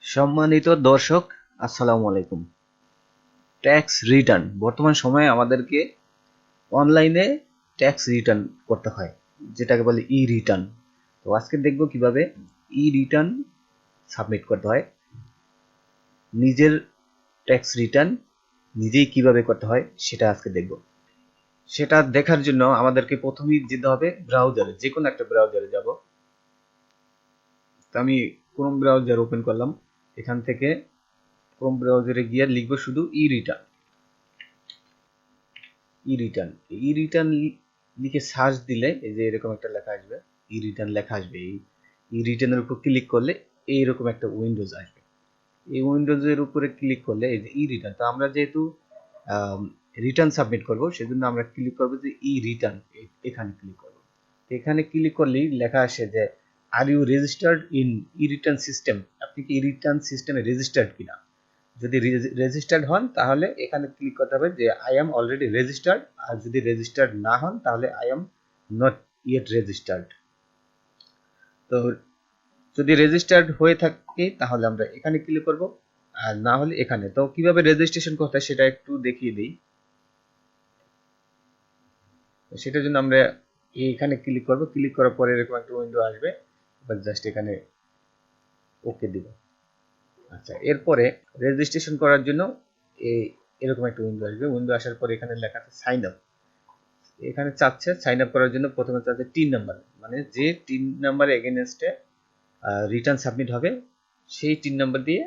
সম্মানিত দর্শক, আসসালামু আলাইকুম। ট্যাক্স রিটার্ন বর্তমান সময়ে আমাদেরকে অনলাইনে ট্যাক্স রিটার্ন করতে হয়, যেটাকে বলে ই রিটার্ন। তো আজকে দেখব কিভাবে ই রিটার্ন সাবমিট করতে হয়। নিজের ট্যাক্স রিটার্ন নিজেই কিভাবে করতে হয় সেটা আজকে দেখব। সেটা দেখার জন্য আমাদেরকে প্রথমেই যেতে হবে ব্রাউজারে, যে কোনো একটা ব্রাউজারে যাব। তো আমি ক্রোম ব্রাউজার ওপেন করলাম। এখান থেকে ক্রোম ব্রাউজারে গিয়ে লিখব শুধু ই রিটার্ন। ই রিটার্ন লিখে সার্চ দিলে এই যে এরকম একটা লেখা আসবে, ই রিটার্ন লেখা আসবে। এই ই রিটার্নের উপর ক্লিক করলে এইরকম একটা উইন্ডোজ আসবে। এই উইন্ডোজের উপরে ক্লিক করলে এই যে ই রিটার্ন, তো আমরা যেহেতু রিটার্ন সাবমিট করব সেজন্য আমরা ক্লিক করব যে ই রিটার্ন, এখানে ক্লিক করব। এখানে ক্লিক করলেই লেখা আসে যে are you registered in e return system, আপনি কি ই রিটার্ন সিস্টেমে রেজিস্টার্ড কিনা। যদি রেজিস্টার্ড হন তাহলে এখানে ক্লিক করতে হবে যে আই এম অলরেডি রেজিস্টার্ড, আর যদি রেজিস্টার্ড না হন তাহলে I am not yet registered. তো যদি রেজিস্টার্ড হয়ে থাকে তাহলে আমরা এখানে ক্লিক করব, আর না হলে এখানে। তো কিভাবে রেজিস্ট্রেশন করতে হয় সেটা একটু দেখিয়ে দিই। সেটার জন্য আমরা এখানে ক্লিক করব, ক্লিক করার পরে এরকম একটা উইন্ডো আসবে, এবার জাস্ট এখানে ওকে দিব। আচ্ছা, এরপরে রেজিস্ট্রেশন করার জন্য এরকম একটা উইন্ডো আসবে। উইন্ডো আসার পরে এখানে লেখা আছে সাইন আপ। এখানে চাচ্ছে সাইন আপ করার জন্য প্রথমে চাচ্ছে টিন নাম্বার, মানে যে টিন নাম্বার এগেনস্টে রিটার্ন সাবমিট হবে সেই টিন নাম্বার দিয়ে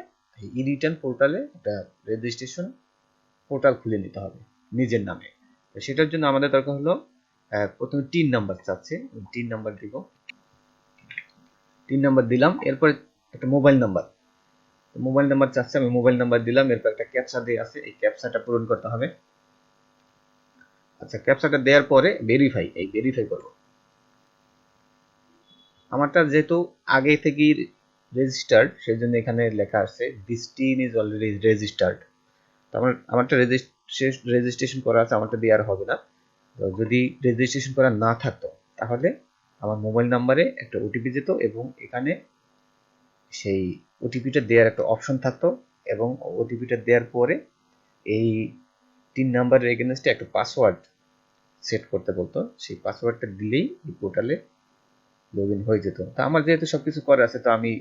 ই রিটার্ন পোর্টালে একটা রেজিস্ট্রেশন পোর্টাল খুলে নিতে হবে নিজের নামে। তো সেটার জন্য আমাদের দরকার হলো প্রথমে টিন নাম্বার চাচ্ছে, টিন নাম্বার দিব। টিন নাম্বার দিলাম, এরপর একটা মোবাইল নাম্বার, মোবাইল নাম্বার চাচ্ছে, আমি মোবাইল নাম্বার দিলাম। এরপর একটা ক্যাপচা দিয়ে আছে, এই ক্যাপচাটা পূরণ করতে হবে। আচ্ছা, ক্যাপচাটা দেওয়ার পরে ভেরিফাই করব। আমারটা যেহেতু আগে থেকেই রেজিস্টার্ড সেই জন্য এখানে লেখা আছে this tin is already registered. তো আমারটা রেজিস্ট্রেশন করা আছে, আমারটা দেওয়ার হবে না। তো যদি রেজিস্ট্রেশন করা না থাকতো তাহলে আমার মোবাইল নাম্বারে একটা ওটিপি যেত এবং এখানে সেই ওটিপিটা দেওয়ার একটা অপশন থাকতো, এবং ওটিপিটা দেওয়ার পরে এই 3 নাম্বারের এগেনস্টে একটা পাসওয়ার্ড সেট করতে বলতো। সেই পাসওয়ার্ডটা দিলেই এই পোর্টালে লগ ইন হয়ে যেত। তো আমার যেহেতু সবকিছু করা আছে, তো আমি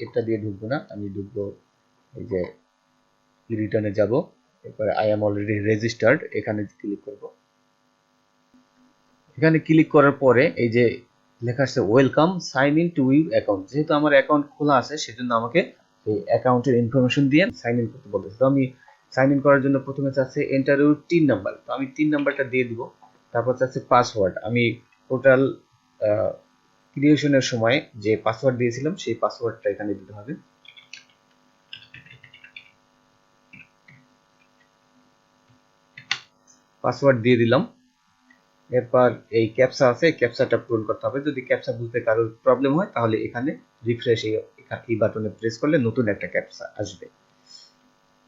এটা দিয়ে ঢুকবো না, আমি ঢুকবো এই যে রিটার্নে যাব। এরপরে আই এম অলরেডি রেজিস্টার্ড, এখানে ক্লিক করব। এখানে ক্লিক করার পরে এই যে লেখা আছে welcome sign in to your account. যেহেতু আমার অ্যাকাউন্ট খোলা আছে সেজন্য আমাকে এই অ্যাকাউন্টের ইনফরমেশন দিয়ে সাইন ইন করতে বলতেছে। তো আমি সাইন ইন করার জন্য প্রথমে চাচ্ছে এন্টার ইউর টিন নাম্বার, তো আমি টিন নাম্বারটা দিয়ে দিব। তারপর চাচ্ছে পাসওয়ার্ড, আমি টোটাল ক্রিয়েশনের সময় যে পাসওয়ার্ড দিয়েছিলাম সেই পাসওয়ার্ডটা এখানে দিতে হবে। পাসওয়ার্ড দিয়ে দিলাম। এরপর এই ক্যাপচা আছে, ক্যাপচাটা পূরণ করতে হবে। যদি ক্যাপচা বুঝতে কারোর প্রবলেম হয় তাহলে এখানে রিফ্রেশ এই বাটনে প্রেস করলে নতুন একটা ক্যাপচা আসবে।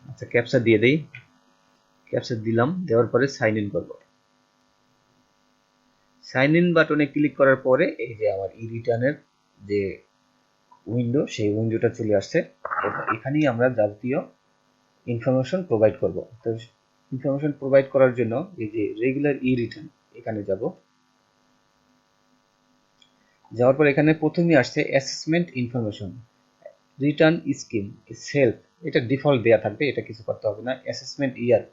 আচ্ছা, ক্যাপচা দিয়ে দেই। ক্যাপচা দিলাম, দেওয়ার পরে সাইন ইন করব। সাইন ইন বাটনে ক্লিক করার পরে এই যে আমার ই রিটার্নের যে উইন্ডো সেই উইন্ডোটা চলে আসছে। এখানেই আমরা যাবতীয় ইনফরমেশন প্রোভাইড করব। তো ইনফরমেশন প্রোভাইড করার জন্য এই যে রেগুলার ই রিটার্ন এখানে যাব। যাওয়ার পর এখানে প্রথমেই আসছে assessment information, return scheme, self, এটা ডিফল্ট দেওয়া থাকবে, এটা কিছু করতে হবে না। অ্যাসেসমেন্ট ইয়ার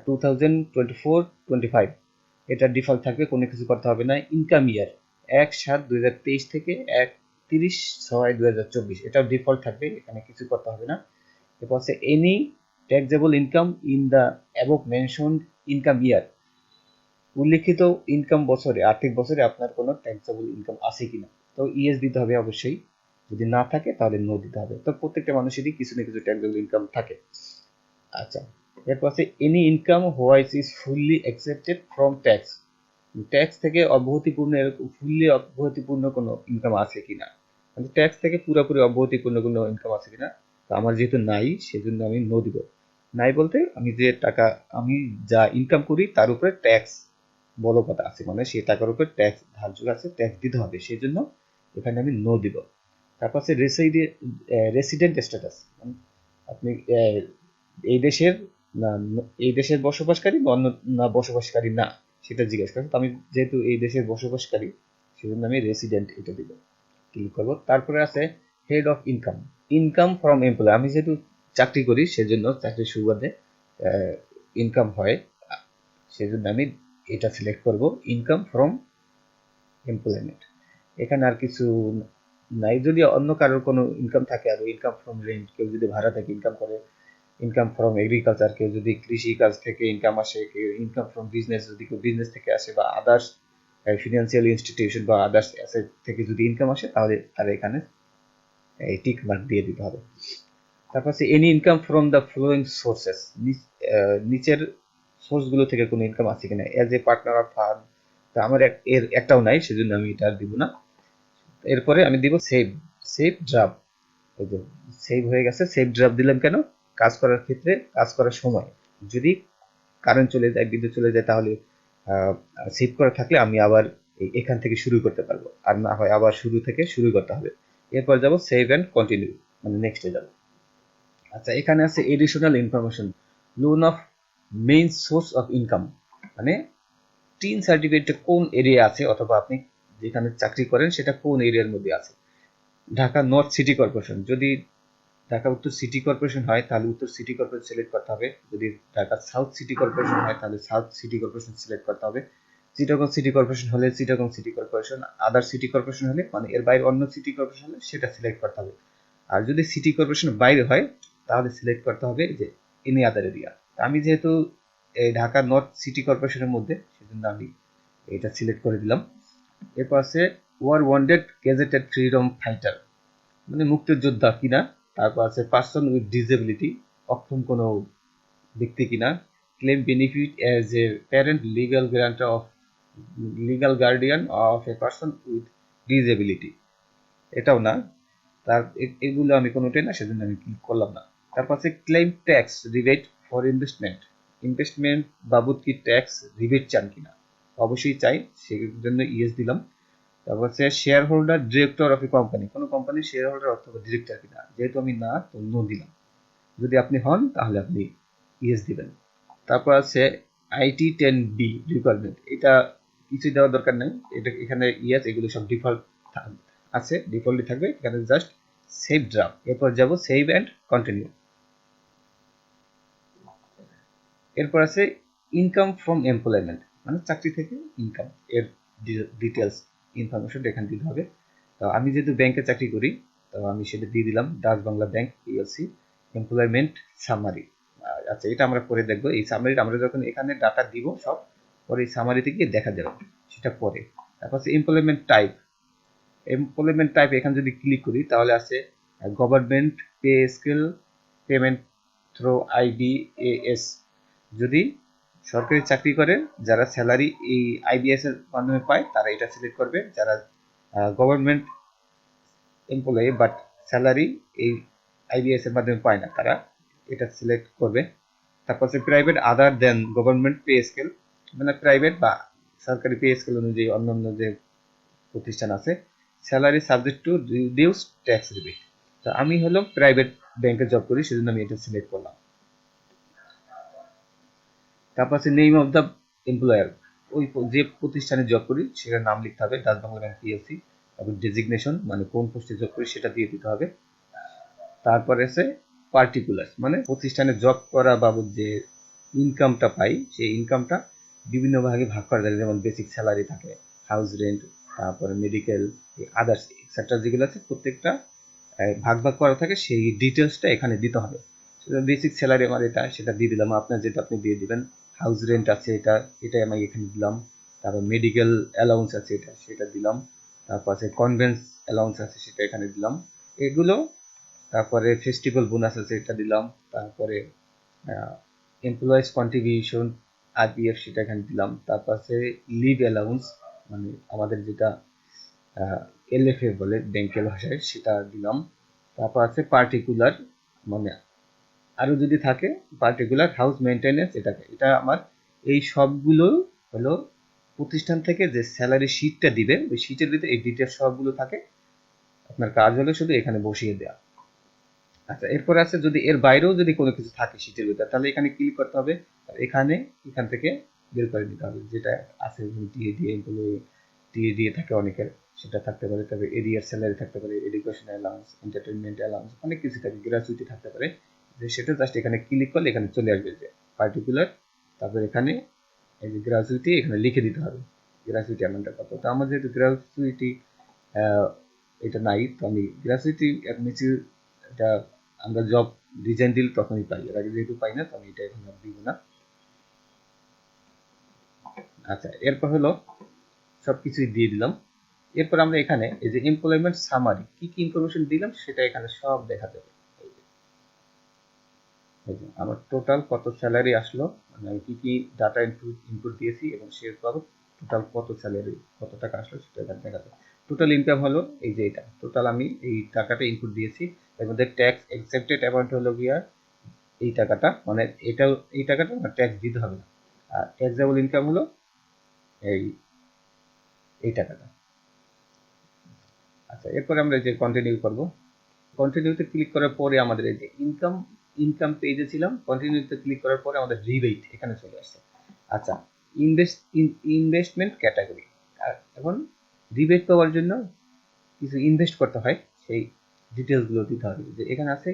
2024-25, এটা ডিফল্ট থাকবে, কোনো কিছু করতে হবে না। ইনকাম ইয়ার 1/7/2023 থেকে 31/6/2024, এটাও ডিফল্ট থাকবে, এখানে কিছু করতে হবে না। এরপর হচ্ছে any taxable income in the above mentioned income ইয়ার, উল্লিখিত ইনকাম বছরে, আর্থিক বছরে আপনার কোনো ট্যাক্সেবল ইনকাম আছে কিনা। তো ইয়েস দিতে হবে অবশ্যই, যদি না থাকে তাহলে নো দিতে হবে। তো প্রত্যেকটা মানুষেরই কিছু না কিছু ট্যাক্সেবল ইনকাম থাকে। আচ্ছা, এরপর আছে any income which is fully accepted from tax, tax থেকে অব্যাহতিপূর্ণ, এরকম ফুললি অব্যাহতিপূর্ণ কোনো ইনকাম আছে কিনা, মানে ট্যাক্স থেকে পুরোপুরি অব্যাহতিপূর্ণ কোনো ইনকাম আছে কিনা। তো আমার যেহেতু নাই সেজন্য আমি নো দিব। নাই বলতে আমি যে টাকা, আমি যা ইনকাম করি তার উপরে ট্যাক্স বড় কথা আছে, মানে সেই টাকার উপর ট্যাক্স ধার্য আছে, ট্যাক্স দিতে হবে, সেই জন্য এখানে আমি নো দিব। তারপর আছে রেসিডেন্ট স্ট্যাটাস, আপনি এই দেশের না, এই দেশের বসবাসকারী বা অন্য না বসবাসকারী না, সেটা জিজ্ঞেস করেন। তো আমি যেহেতু এই দেশের বসবাসকারী, সেজন্য আমি রেসিডেন্ট এটা দিব, ক্লিক করব। তারপরে আছে head of income, income from employ. আমি যেহেতু চাকরি করি সেজন্য চাকরির সুবাদে ইনকাম হয়, সেজন্য আমি এটা সিলেক্ট করব, ইনকাম ফ্রম এমপ্লয়মেন্ট। এখানে আর কিছু নাই। যদি অন্য কারোর কোনো ইনকাম থাকে, আর ইনকাম ফ্রম রেন্ট, কেউ যদি ভাড়া থেকে ইনকাম করে, ইনকাম ফ্রম এগ্রিকালচার, কেউ যদি কৃষি কাজ থেকে ইনকাম আসে, কেউ ইনকাম ফ্রম বিজনেস, যদি কেউ বিজনেস থেকে আসে, বা আদার্স ফিনান্সিয়াল ইনস্টিটিউশন বা আদার্স অ্যাসেট থেকে যদি ইনকাম আসে, তাহলে তার এখানে এই টিক মার্ক দিয়ে দিতে হবে। তারপর হচ্ছে any income from the following sources, নিচের সোর্সগুলো থেকে কোনো ইনকাম আছে কিনা, as a partner of farm. তো আমার এর একটাও নাই, সেজন্য আমি এটা দিব না। এরপরে আমি দিব সেভ, সেভ ড্রাফট। এই যে সেভ হয়ে গেছে। সেভ ড্রাফট দিলাম কেন? কাজ করার ক্ষেত্রে, কাজ করার সময় যদি কারেন্ট চলে যায়, বিদ্যুৎ চলে যায়, তাহলে সেভ করা থাকলে আমি আবার এখান থেকে শুরু করতে পারবো, আর না হয় আবার শুরু থেকে শুরু করতে হবে। এরপর যাব সেভ অ্যান্ড কন্টিনিউ, মানে নেক্সটে যাব। আচ্ছা, এখানে আছে additional information, loan of main source of income, মানে টিন সার্টিফিকেটটা কোন এরিয়া আছে, অথবা আপনি যেখানে চাকরি করেন সেটা কোন এরিয়ার মধ্যে আছে। ঢাকা নর্থ সিটি কর্পোরেশন, যদি ঢাকা উত্তর সিটি কর্পোরেশন হয় তাহলে উত্তর সিটি কর্পোরেশন সিলেক্ট করতে হবে। যদি ঢাকা সাউথ সিটি কর্পোরেশন হয় তাহলে সাউথ সিটি কর্পোরেশন সিলেক্ট করতে হবে। চিটাগং সিটি কর্পোরেশন হলে Chittagong city corporation, other city corporation হলে, মানে এর বাইরে অন্য সিটি কর্পোরেশন হলে সেটা সিলেক্ট করতে হবে। আর যদি সিটি কর্পোরেশন বাইরে হয় তাহলে সিলেক্ট করতে হবে যে এনি আদার এরিয়া। আমি যেহেতু এই ঢাকা নর্থ সিটি কর্পোরেশনের মধ্যে, সেজন্য আমি এটা সিলেক্ট করে দিলাম। এরপর আছে war wanted gazetted freedom fighter, মানে মুক্তিযোদ্ধা কিনা। তারপর আছে পার্সন উইথ ডিসেবিলিটি, অক্ষম কোনো ব্যক্তি কিনা। Claim benefit as a parent, legal guardian of a person with disability, এটাও না। তার এগুলো আমি কোনোটাই না, সেজন্য আমি ক্লিক করলাম না। তারপর আছে claim tax rebate for investment, investment বাবদ কি ট্যাক্স রিবেট চান কিনা, অবশ্যই চাই, সেই জন্য ইয়েস দিলাম। তারপর হচ্ছে share holder director of a company, কোনো কোম্পানির শেয়ার হোল্ডার অথবা ডিরেক্টর কিনা, যেহেতু আমি না, তো নো দিলাম। যদি আপনি হন তাহলে আপনি ইয়েস দিবেন। তারপর আছে IT10B রিকোয়ারমেন্ট, এটা কিছু দেওয়ার দরকার নেই, এটা এখানে ইয়েস, এগুলো সব ডিফল্ট আছে, ডিফল্টই থাকবে। এখানে জাস্ট সেভ ড্রাফট। এরপর যাব সেভ অ্যান্ড কন্টিনিউ। এরপর আছে ইনকাম ফ্রম এমপ্লয়মেন্ট, মানে চাকরি থেকে ইনকাম, এর ডিটেলস ইনফরমেশনটা এখানে দিতে হবে। তো আমি যেহেতু ব্যাংকে চাকরি করি, তো আমি সেটা দিয়ে দিলাম, Dutch Bangla bank PLC, employment summary. আচ্ছা, এটা আমরা পরে দেখবো। এই সামারিটা আমরা যখন এখানে ডাটা দিব সব, পরে এই সামারিতে গিয়ে দেখা যাবে, সেটা পরে। তারপর আছে এমপ্লয়মেন্ট টাইপ, এমপ্লয়মেন্ট টাইপ এখানে যদি ক্লিক করি তাহলে আছে government pay scale, payment throw IBAS, যদি সরকারি চাকরি করে যারা স্যালারি এই IBS এর মাধ্যমে পায় তারা এটা সিলেক্ট করবে, যারা গভর্নমেন্ট এমপ্লয়ি বাট স্যালারি এই IBS এর মাধ্যমে পায় না, তারা এটা সিলেক্ট করবে। তারপর হচ্ছে প্রাইভেট আদার দেন গভর্নমেন্ট পে স্কেল, মানে প্রাইভেট বা সরকারি পে স্কেল অনুযায়ী অন্যান্য যে প্রতিষ্ঠান আছে, salary subject to reduce tax rebate. তো আমি হলো প্রাইভেট ব্যাংকে জব করি, সেজন্য আমি এটা সিলেক্ট করলাম। তারপর আছে নেম অফ দ্য এমপ্লয়ার, ওই যে প্রতিষ্ঠানে জব করি সেটার নাম লিখতে হবে, ডাচ বাংলা ব্যাংক পিএলসি। তারপর ডেজিগনেশন, মানে কোন পোস্টে জব করি সেটা দিয়ে দিতে হবে। তারপরে আছে পার্টিকুলার, মানে প্রতিষ্ঠানে জব করা বাবদ যে ইনকামটা পাই, সেই ইনকামটা বিভিন্ন ভাগে ভাগ করা যায়, যেমন বেসিক স্যালারি থাকে, হাউস রেন্ট, তারপরে মেডিকেল, আদার্স এক্সেট্রা যেগুলো আছে প্রত্যেকটা ভাগ ভাগ করা থাকে, সেই ডিটেলসটা এখানে দিতে হবে। বেসিক স্যালারি আমার এটা, সেটা দিয়ে দিলাম। আপনার যেটা আপনি দিয়ে দিবেন। হাউস রেন্ট আছে, এটাই আমি এখানে দিলাম। তারপর মেডিকেল অ্যালাউন্স আছে, এটা সেটা দিলাম। তারপর আছে কনভেন্স অ্যালাউন্স আছে, সেটা এখানে দিলাম, এগুলো। তারপরে ফেস্টিভ্যাল বোনাস আছে, এটা দিলাম। তারপরে এমপ্লয়িজ কন্ট্রিবিউশন RPF, সেটা এখানে দিলাম। তারপর আছে লিভ অ্যালাউন্স, মানে আমাদের যেটা LFA বলে ব্যাংকের ভাষায়, সেটা দিলাম। তারপর আছে পার্টিকুলার, মানে আরো যদি থাকে পার্টিকুলার হাউস মেইনটেনেন্স, এটা আমার এই সবগুলো হলো প্রতিষ্ঠান থেকে যে স্যালারি শিটটা দিবে, ওই শিটের ভিতরে এই ডিটেলস সবগুলো থাকে। আপনার কাজ হলো শুধু এখানে বসিয়ে দেওয়া। আচ্ছা, এরপরে আছে যদি এর বাইরেও যদি কোনো কিছু থাকে শীটের ভিতরে, তাহলে এখানে ক্লিক করতে হবে, আর এখান থেকে বের করে দিতে হবে যেটা আছে। টিএ দিয়ে থাকে অনেকের, সেটা থাকতে পারে। তবে এরিয়ার স্যালারি থাকতে পারে, এডুকেশন অ্যালাউন্স, এন্টারটেনমেন্ট অ্যালাউন্স, অনেক কিছু থাকে, গ্র্যাচুইটি থাকতে পারে। যে সেটা জাস্ট এখানে ক্লিক করলে এখানে চলে আসবে যে পার্টিকুলার, তারপর এখানে এই যে গ্র্যাচুইটি এখানে লিখে দিতে হবে গ্র্যাচুইটি অ্যামাউন্টটা কত। তো আমার যেহেতু গ্র্যাচুইটি এটা নাই, তো আমি গ্র্যাচুইটি নিচে এটা আমরা জব ডিজাইন দিলে তখনই পাই, এর আগে যেহেতু পাই না তো আমি এটা এখন আর দিব না। আচ্ছা, এরপর হলো সবকিছুই দিয়ে দিলাম। এরপর আমরা এখানে এই যে এমপ্লয়মেন্ট সামারি কি কি ইনফরমেশন দিলাম সেটা এখানে সব দেখা যাবে। এই যে আমার টোটাল কত স্যালারি আসলো, মানে আমি কি কি ডাটা ইনপুট দিয়েছি এবং শেয়ার পাবো, টোটাল কত স্যালারি কত টাকা আসলো সেটা এখানে দেখা যাবে। টোটাল ইনকাম হলো এই যে এটা, টোটাল আমি এই টাকাটা ইনপুট দিয়েছি। এর মধ্যে ট্যাক্স এক্সেপ্টেড অ্যামাউন্ট হলো গিয়া এই টাকাটা, মানে এটাও এই টাকাটা ট্যাক্স দিতে হবে না। আর ট্যাক্সেবল ইনকাম হলো এই এই টাকাটা। আচ্ছা, এরপরে আমরা যে কন্টিনিউ করব। কন্টিনিউতে ক্লিক করার পরে আমাদের এই যে ইনকাম পেজে ছিলাম, কন্টিনিউতে ক্লিক করার পরে আমাদের রিবেট এখানে চলে আসছে। আচ্ছা, ইনভেস্টমেন্ট ক্যাটাগরি। এখন রিবেট পাওয়ার জন্য কিছু ইনভেস্ট করতে হয়, সেই ডিটেলসগুলো দিতে হবে। যে এখানে আছে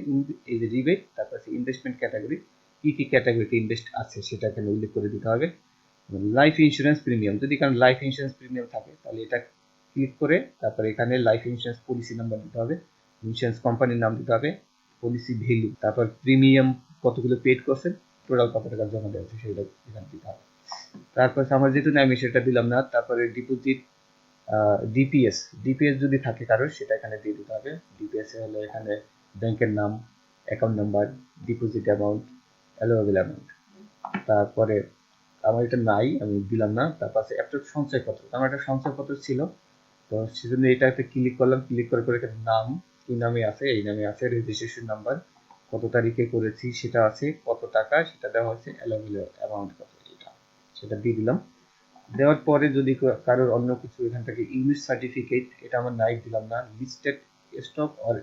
এই যে রিবেট, তারপর আছে ইনভেস্টমেন্ট ক্যাটাগরি, কি কি ক্যাটাগরিতে ইনভেস্ট আছে সেটা এখানে উল্লেখ করে দিতে হবে। লাইফ ইন্স্যুরেন্স প্রিমিয়াম, যদি কারণ লাইফ ইন্স্যুরেন্স প্রিমিয়াম থাকে তাহলে এটা ক্লিক করে তারপরে এখানে লাইফ ইন্স্যুরেন্স পলিসি নাম্বার দিতে হবে, ইন্স্যুরেন্স কোম্পানির নাম দিতে হবে, পলিসি ভ্যালু, তারপর প্রিমিয়াম কতগুলো পেড করছেন, টোটাল কত টাকা জমা দেওয়া হচ্ছে সেটা এখানে দিতে হবে। তারপর আমার যেহেতু আমি সেটা দিলাম না, তারপরে ডিপোজিট ডিপিএস, ডিপিএস যদি থাকে কারোর সেটা এখানে দিয়ে দিতে হবে। ডিপিএস হলো এখানে ব্যাংকের নাম, account number, deposit amount, allowable amount. তারপরে আমার এটা নাই, আমি দিলাম না। তারপর আছে একটা সঞ্চয়পত্র, আমার একটা সঞ্চয়পত্র ছিল, তো সেজন্য এটাতে ক্লিক করলাম। ক্লিক করে করে এখানে নাম কি নামে আছে, এই নামে আছে, রেজিস্ট্রেশন নাম্বার, কত তারিখে করেছি সেটা আছে, কত টাকা সেটা দেওয়া হয়েছে, অ্যালাউবল অ্যামাউন্ট কত এটা সেটা দিয়ে দিলাম। দেওয়ার পরে যদি কারোর অন্য কিছু এখান থেকে ইউনিট সার্টিফিকেট, এটা আমার নাই, দিলাম না। লিস্টেড স্টক অর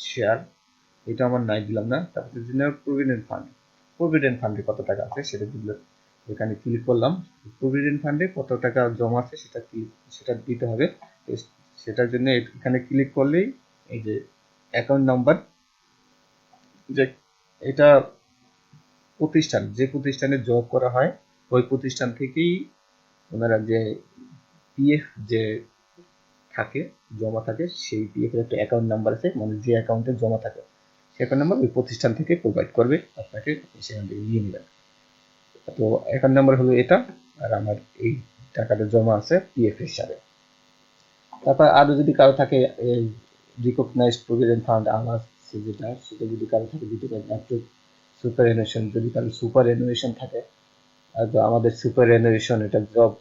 শেয়ার, এটা আমার নাই, দিলাম না। তারপরে জেনারেল প্রভিডেন্ট ফান্ড, প্রভিডেন্ট ফান্ডে কত টাকা আছে সেটা দিলাম, এখানে ক্লিক করলাম। প্রভিডেন্ট ফান্ডে কত টাকা জমা আছে সেটা দিতে হবে। সেটার জন্য এখানে ক্লিক করলেই এই যে অ্যাকাউন্ট নাম্বার, যে এটা প্রতিষ্ঠান, যে প্রতিষ্ঠানে জব করা হয় ওই প্রতিষ্ঠান থেকেই ওনারা যে পিএফ যে থাকে জমা থাকে, সেই পিএফ এর একটা অ্যাকাউন্ট নাম্বার আছে, মানে যে অ্যাকাউন্টে জমা থাকে সেই অ্যাকাউন্ট নাম্বার ওই প্রতিষ্ঠান থেকে প্রোভাইড করবে আপনাকে, সেখান থেকে নিয়ে নেবেন। তো অ্যাকাউন্ট নাম্বার হলো এটা, আর আমার এই টাকাটা জমা আছে পিএফ হিসাবে। তারপর আরো যদি কারো থাকে রিকগনাইজড প্রভিডেন্ট ফান্ড আমার যেটা, সেটা যদি কারো থাকে দিতে পারেন। সুপার এনুয়েশন, যদি কারো সুপার এনুয়েশন থাকে, তো আমাদের সুপার এনুয়েশন এটা জব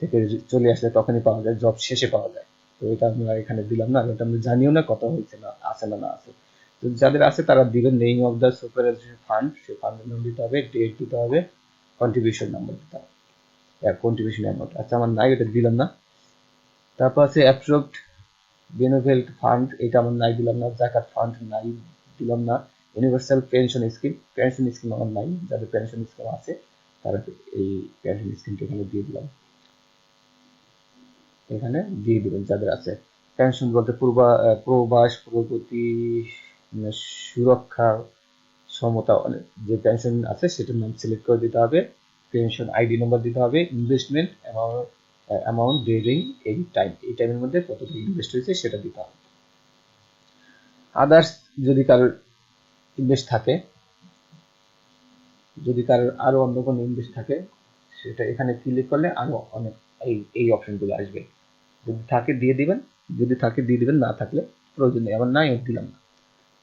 থেকে চলে আসলে তখনই পাওয়া যায়, জব শেষে পাওয়া যায়। তো এটা আমরা এখানে দিলাম না, এটা আমরা জানিও না কত হয়েছে না আছে না আছে। তো যাদের আছে তারা দিবেন name of the super fund, সেই ফান্ডের নাম দিতে হবে, ডেট দিতে হবে, কন্ট্রিবিউশন নাম্বার দিতে হবে, কন্ট্রিবিউশন অ্যামাউন্ট। আচ্ছা, আমার নাই, এটা দিলাম না। তারপর আছে অ্যাপ্রুভড বেনিফিট ফান্ড, এটা আমার নাই, দিলাম না। জাকাত ফান্ড নাই, দিলাম না। ইউনিভার্সাল পেনশন স্কিম আমার নাই, যাদের পেনশন স্কিম আছে তারা এই পেনশন স্কিমটা এখানে দিয়ে দিলাম, এখানে দিয়ে দিবেন যাদের আছে। পেনশন বলতে প্রবাস প্রগতি সুরক্ষা সমতা, যে পেনশন আছে সেটার নাম সিলেক্ট করে দিতে হবে, পেনশন আইডি নাম্বার দিতে হবে, ইনভেস্টমেন্ট অ্যামাউন্ট ডিউরিং এই টাইম, এই টাইমের মধ্যে কত টাকা ইনভেস্ট হয়েছে সেটা দিতে হবে। আদার্স, যদি কারোর ইনভেস্ট থাকে, যদি কারোর আরো অন্য কোনো ইনভেস্ট থাকে সেটা এখানে ক্লিক করলে আরো অনেক এই অপশনগুলো আসবে। যদি থাকে দিয়ে দিবেন, যদি থাকে দিয়ে দিবেন, না থাকলে প্রয়োজন নেই, আমার নাই দিলাম না।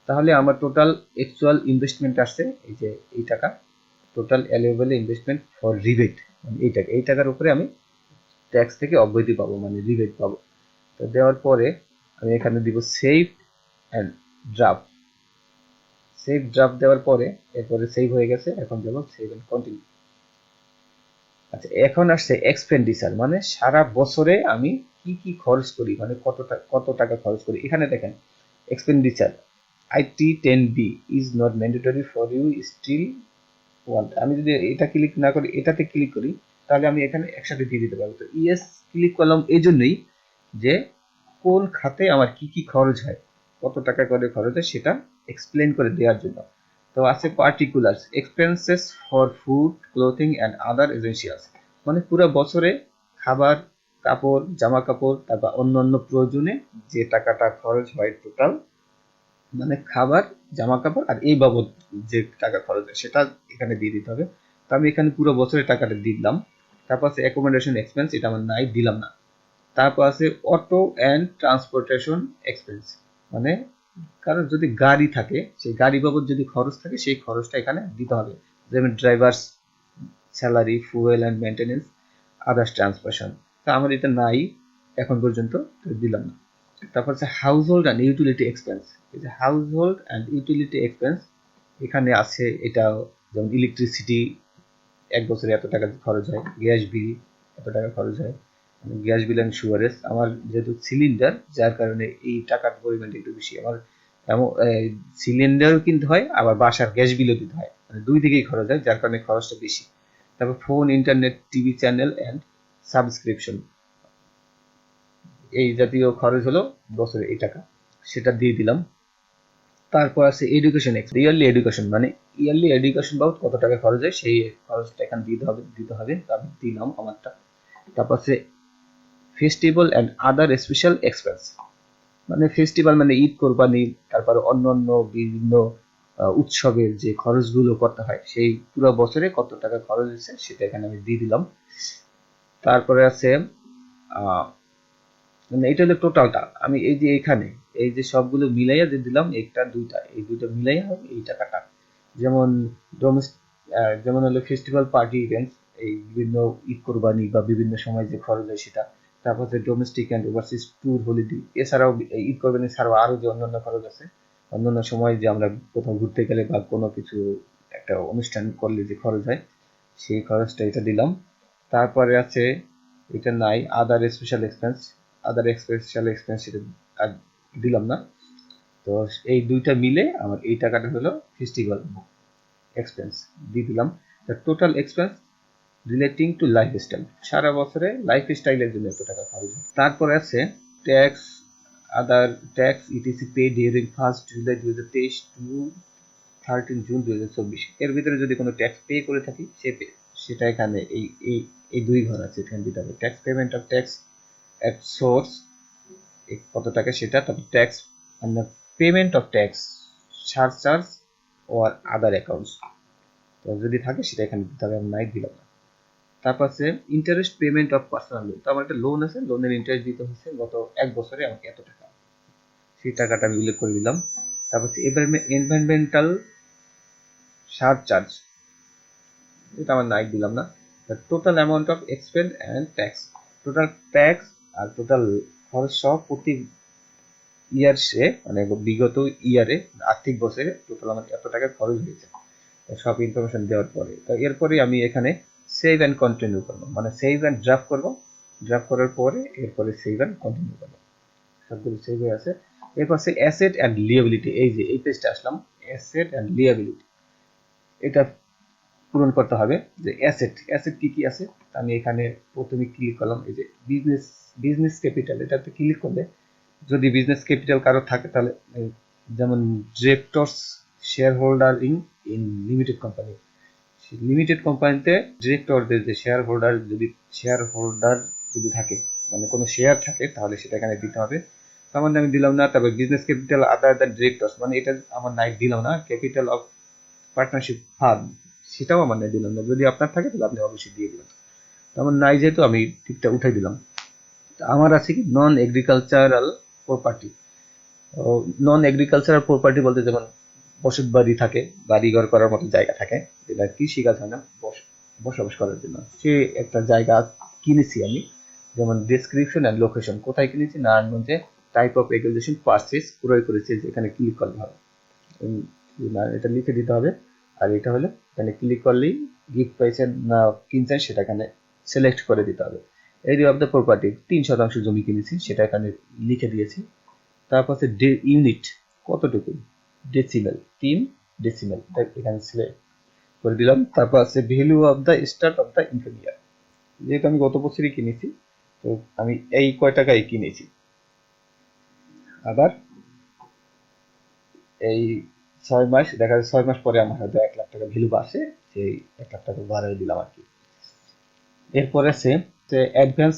তাহলে আমার টোটাল অ্যাকচুয়াল ইনভেস্টমেন্ট আসছে এই যে এই টাকা, টোটাল অ্যালিউবেল ইনভেস্টমেন্ট ফর রিবেট, মানে এই টাকার উপরে আমি ট্যাক্স থেকে অব্যাহতি পাবো, মানে রিবেট পাবো। তো দেওয়ার পরে আমি এখানে দিব save and draft. Save draft দেওয়ার পরে এরপরে সেভ হয়ে গেছে, এখন দেবো সেভ অ্যান্ড কন্টিনিউ। আচ্ছা, এখন আসছে এক্সপেন্ডিচার, মানে সারা বছরে আমি কি কি খরচ করি, মানে কত টাকা খরচ করি। এখানে দেখেন expenditure IT 10B is not mandatory for you still want. আমি যদি এটা ক্লিক না করি, এটাতে ক্লিক করি, তাহলে আমি এখানে একসাথে দিয়ে দিতে পারবো। তো ইয়েস ক্লিক করলাম এই জন্যই যে কোন খাতে আমার কি কি খরচ হয়, কত টাকা করে খরচ হয় সেটা এক্সপ্লেন করে দেওয়ার জন্য। তো আছে particulars expenses for food clothing and other essentials, মানে পুরো বছরে খাবার, কাপড়, জামা কাপড়, তারপর অন্যান্য প্রয়োজনে যে টাকাটা খরচ হয় টোটাল, মানে খাবার, জামা কাপড় আর এই বাবদ যে টাকা খরচ হয় সেটা এখানে দিয়ে দিতে হবে। তো আমি এখানে পুরো বছরের টাকাটা দিয়ে দিলাম। তারপর আছে অ্যাকোমোডেশন এক্সপেন্স, এটা আমার নাই, দিলাম না। তারপর আছে অটো অ্যান্ড ট্রান্সপোর্টেশন এক্সপেন্স, মানে কারণ যদি গাড়ি থাকে সেই গাড়ি বাবদ যদি খরচ থাকে সেই খরচটা এখানে দিতে হবে, যেমন drivers salary, fuel and maintenance, others transportation. তা আমার এটা নাই এখন পর্যন্ত, তো দিলাম না। তারপর হচ্ছে house hold and utility expense. এই যে house hold and utility expense এখানে আছে, এটা যেমন ইলেকট্রিসিটি এক বছরে এত টাকা খরচ হয়, গ্যাস বিল এত টাকা খরচ হয়, গ্যাস বিল অ্যান্ড সুয়ারেজ। আমার যেহেতু সিলিন্ডার, যার কারণে এই টাকার পরিমাণটা একটু বেশি। আমার এমন সিলিন্ডারও কিনতে হয়, আবার বাসার গ্যাস বিলও দিতে হয়, মানে দুই দিকেই খরচ হয়, যার কারণে খরচটা বেশি। তারপর phone, internet, TV channel and subscription, এই জাতীয় খরচ হলো বছরে এই টাকা, সেটা দিয়ে দিলাম। তারপর আছে এডুকেশন, ইয়ারলি এডুকেশন, মানে ইয়ারলি এডুকেশন বাবদ কত টাকা খরচ হয় সেই খরচটা এখানে দিতে হবে, আমি দিলাম আমারটা। তারপর আছে festival and other special expense, মানে ফেস্টিভ্যাল মানে ঈদ, কোরবানি, তারপরে অন্যান্য বিভিন্ন উৎসবের যে খরচগুলো করতে হয় সেই পুরো বছরে কত টাকা খরচ হয়েছে সেটা এখানে আমি দিয়ে দিলাম। তারপরে আছে আহ মানে এটা হলো টোটালটা, আমি এই যে এখানে এই যে সবগুলো মিলাইয়া যে দিলাম, একটা দুইটা, এই দুইটা মিলাইয়া হবে এই টাকাটা। যেমন যেমন হলো ফেস্টিভ্যাল, পার্টি, ইভেন্টস, এই বিভিন্ন ঈদ, কোরবানি বা বিভিন্ন সময় যে খরচ হয় সেটা। তারপর হচ্ছে domestic and overseas tour, holiday, এছাড়াও এই ঈদ কোরবানি ছাড়াও আরো যে অন্যান্য খরচ আছে, অন্যান্য সময় যে আমরা কোথাও ঘুরতে গেলে বা কোনো কিছু একটা অনুষ্ঠান করলে যে খরচ হয় সেই খরচটা এটা দিলাম। তারপরে আছে, এটা নাই, আদার স্পেশাল এক্সপেন্স, আদার স্পেশাল এক্সপেন্স সেটা আর দিলাম না। তো এই দুইটা মিলে আমার এই টাকাটা হলো ফেস্টিভ্যাল এক্সপেন্স দিয়ে দিলাম। Total expense relating to lifestyle, সারা বছরে লাইফ স্টাইলের জন্য এত টাকা খরচ হয়। তারপরে আছে tax, other tax ETC pay during 1 July 2023 to 13 June 2024, এর ভিতরে যদি কোনো ট্যাক্স পে করে থাকি সেটা এখানে এই এই এই দুই ঘর আছে, এখানে দিতে হবে। Tax payment of tax at source কত টাকা সেটা, তারপর tax on the payment of tax surcharge or other accounts, তো যদি থাকে সেটা এখানে দিতে হবে, আমি নাই দিলাম না। তারপর আছে interest payment of personal loan, তো আমার একটা লোন আছে, লোনের ইন্টারেস্ট দিতে হচ্ছে গত এক বছরে আমাকে এত টাকা, সেই টাকাটা আমি উল্লেখ করে দিলাম। তারপর হচ্ছে এনভায়রনমেন্টাল সারচার্জ, এটা আমার নাই, দিলাম না। Total amount of expense and tax, total tax আর টোটাল খরচ সহ প্রতি ইয়ার্সে, মানে বিগত ইয়ারে, আর্থিক বছরে টোটাল আমার এত টাকা খরচ হয়েছে, সব ইনফরমেশন দেওয়ার পরে। তো এরপরে আমি এখানে সেভ অ্যান্ড কন্টিনিউ করবো, মানে সেভ অ্যান্ড ড্রাফট করবো, ড্রাফট করার পরে এরপরে সেভ অ্যান্ড কন্টিনিউ করবো, সবগুলো সেভ হয়ে আছে। এরপর আছে অ্যাসেট অ্যান্ড লিয়াবিলিটি, এই যে এই পেজটা আসলাম, অ্যাসেট অ্যান্ড লিয়াবিলিটি, এটা পূরণ করতে হবে। যে অ্যাসেট, অ্যাসেট কি কি আছে, আমি এখানে প্রথমে ক্লিক করলাম, এই যে বিজনেস ক্যাপিটাল, এটাতে ক্লিক করলে যদি বিজনেস ক্যাপিটাল কারো থাকে তাহলে যেমন directors share holder in limited company, limited কোম্পানিতে ডিরেক্টরদের যে শেয়ার হোল্ডার যদি থাকে, মানে কোনো শেয়ার থাকে, তাহলে সেটা এখানে দিতে হবে। তার মানে আমি দিলাম না। তারপর business capital other than directors, মানে এটা আমার নাই, দিলাম না। ক্যাপিটাল অফ পার্টনারশিপ ফার্ম, সেটাও আমার নাই, দিলাম না। যদি আপনার থাকে তাহলে আপনি অবশ্যই দিয়ে দিবেন। আমার নাই যেহেতু আমি ঠিকটা উঠাই দিলাম। আমার আছে কি নন এগ্রিকালচারাল প্রপার্টি। নন এগ্রিকালচারাল প্রপার্টি বলতে যেমন বসত বাড়ি থাকে, বাড়ি ঘর করার মতো জায়গা থাকে, যেটা কৃষিকাজ হয় না, বসবাস করার জন্য, সে একটা জায়গা কিনেছি আমি। যেমন ডেসক্রিপশন অ্যান্ড লোকেশন, কোথায় কিনেছি, নারায়ণগঞ্জে। টাইপ অফ রেগুলেশন পারচেজ, ক্রয় করেছে, যেখানে ক্লিক করতে হবে, এটা লিখে দিতে হবে। আর এটা হলো এখানে ক্লিক করলেই গিফট পাইছেন না কিনছেন সেটা এখানে সিলেক্ট করে দিতে হবে। এরিয়া অফ দ্য প্রপার্টি 3% জমি কিনেছি, সেটা এখানে লিখে দিয়েছি। তারপর হচ্ছে ইউনিট কতটুকু, ডেসিমেল 3 ডেসিমেল এখানে সিলেক্ট করে দিলাম। তারপর আছে value of the start of the income ইয়ার, যেহেতু আমি গত বছরই কিনেছি তো আমি এই কয় টাকায় কিনেছি। আবার এই 6 মাস, দেখা যায় 6 মাস পরে আমার হয়তো 1 লাখ টাকা ভ্যালু বাড়ছে, সেই 1 লাখ টাকা বাড়াই দিলাম আর কি। এরপরে আছে অ্যাডভান্স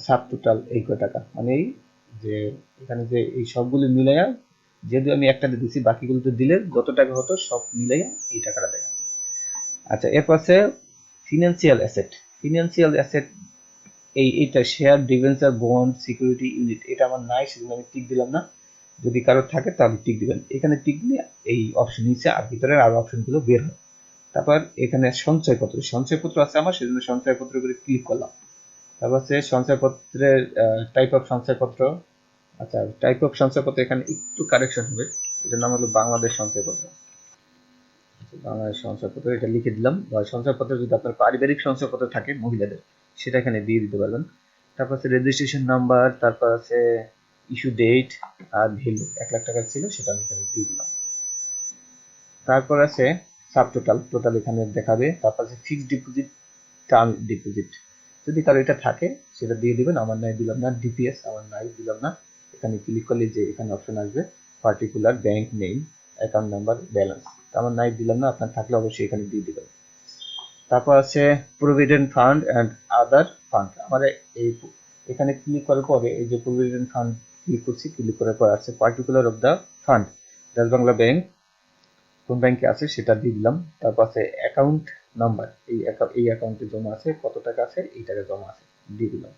সাব টোটাল এই কয় টাকা, মানে এই যে এখানে যে এই সবগুলো মিলাইয়া, যেহেতু আমি একটাতে দিছি বাকিগুলোতে দিলে যত টাকা হতো সব মিলাইয়া এই টাকাটা দেখা যাচ্ছে। আচ্ছা, এরপর আছে ফিনান্সিয়াল অ্যাসেট। ফিনান্সিয়াল অ্যাসেট এইটা share, debenture, bond, security, unit, এটা আমার নাই, সেজন্য আমি টিক দিলাম না। যদি কারোর থাকে তাহলে টিক দিবেন। এখানে টিক দিলে এই অপশন নিচে আর ভিতরের আরো অপশনগুলো বের হয়। তারপর এখানে সঞ্চয়পত্র, সঞ্চয়পত্র আছে আমার, সেজন্য সঞ্চয়পত্র করে ক্লিক করলাম। তারপর হচ্ছে সঞ্চয়পত্রের টাইপ অফ সঞ্চয়পত্র। আচ্ছা, টাইপ অফ সঞ্চয়পত্র এখানে একটু কারেকশন হবে, এটার নাম হলো বাংলাদেশ সঞ্চয়পত্র। বাংলাদেশ সঞ্চয়পত্র এটা লিখে দিলাম। বা সঞ্চয়পত্র যদি আপনার পারিবারিক সঞ্চয়পত্র থাকে মহিলাদের, সেটা এখানে দিয়ে দিতে পারবেন। তারপর আছে রেজিস্ট্রেশন নাম্বার, তারপর আছে ইস্যু ডেট, আর ভ্যালু 1 লাখ টাকা ছিল সেটা আমি এখানে দিয়ে দিলাম। তারপর আছে সাব টোটাল, টোটাল এখানে দেখাবে। তারপর আছে ফিক্সড ডিপোজিট, টার্ম ডিপোজিট, যদি কারো এটা থাকে সেটা দিয়ে দিবেন। আমার নাই, দিলাম না। ডিপিএস আমার নাই, দিলাম না। এখানে ক্লিক করলে যে এখানে অপশন আসবে particular bank name, account number, balance, আমার নাই, দিলাম না। আপনার থাকলে অবশ্যই এখানে দিয়ে দিবেন। তারপর আছে provident fund and other fund, আমার এই এখানে ক্লিক করার পরে এই যে প্রভিডেন্ট ফান্ড ক্লিক করছি, ক্লিক করার পর আছে particular of the fund, Dutch Bangla bank, কোন ব্যাংকে আছে সেটা দিয়ে দিলাম। তারপর আছে অ্যাকাউন্ট নাম্বার, এই অ্যাকাউন্টে জমা আছে, কত টাকা আছে, এই টাকা জমা আছে, দিয়ে দিলাম।